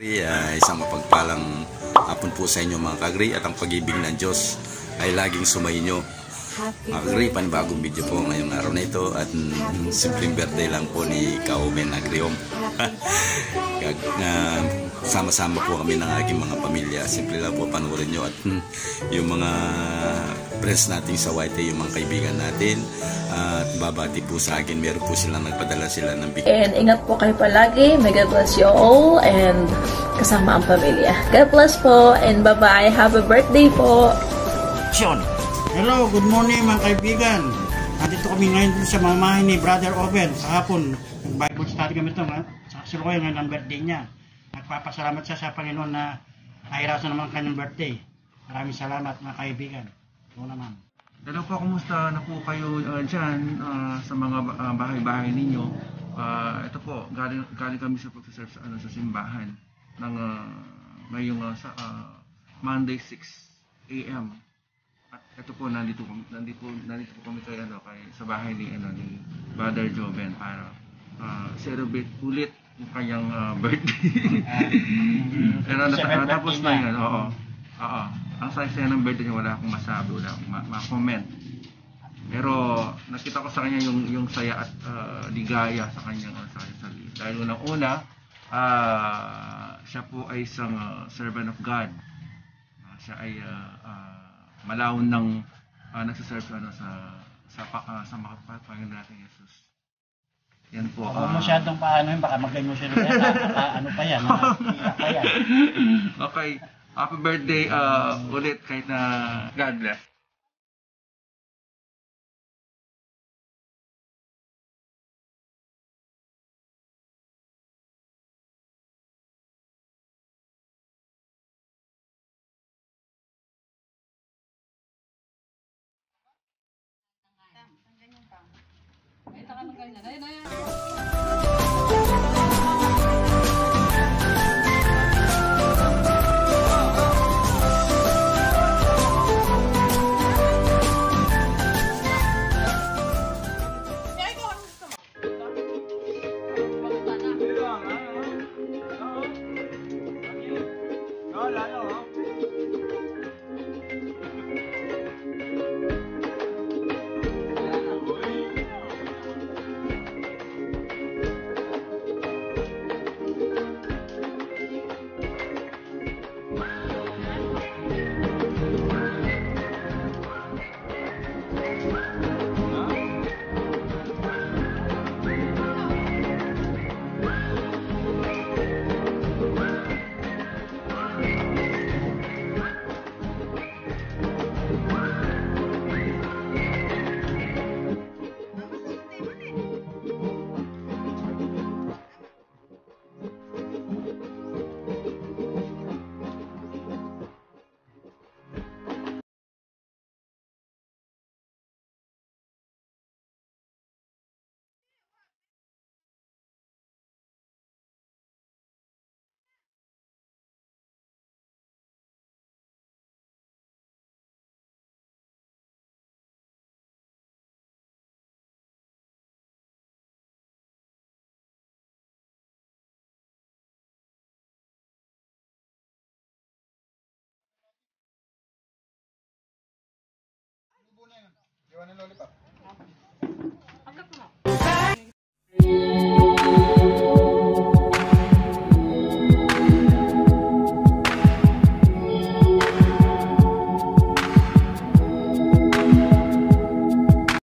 Isang mapagpalang hapon po sa inyo mga kagri, at ang pag-ibig ng Diyos ay laging sumainyo. Mga kagri, panibagong video po ngayong araw na ito, at simpleng birthday lang po ni Kaumen Agriom. Sama-sama po kami ng aking mga pamilya. Simple lang po panurin nyo, at yung mga friends natin sa YT, yung mga kaibigan natin, at babati po sa akin, meron po silang nagpadala sila ng bigay. And ingat po kayo palagi. May God bless you all, and kasama ang pamilya. God bless po, and bye-bye. Have a birthday po. Hello, good morning mga kaibigan. Nandito kami ngayon sa mamahay ni Brother Owen. Sa hapon, Bible study kami ito. Sa kasalukuyan ngayon ang birthday niya. Nagpapasalamat siya sa Panginoon na nahirasan naman kanyang birthday. Maraming salamat mga kaibigan. Ito naman. Hello po, kumusta na po kayo dyan sa mga bahay-bahay ninyo? Ito po, galing kami sa pagsaserve sa simbahan ng ngayong Monday 6 AM. At ito po, nandito po kami kay sa bahay ni Brother Joven para celebrate ulit yung kanyang birthday. Pero natapos na yun, oo. Ang saya ng birthday niya, wala akong masabi, wala akong ma-comment. Pero nakita ko sa kanya yung saya at ligaya sa kanyang sarili. Dahil unang-una, siya po ay isang servant of God. Siya ay malawon ng nagsaserve sa Panginoon natin Jesus. Yan po. Huwag masyadong paano yun, baka mag-emotion na yan. Ano pa yan? Iyak pa yan. Okay. Happy birthday ulit kahit na God bless. Iwan ng lollipop.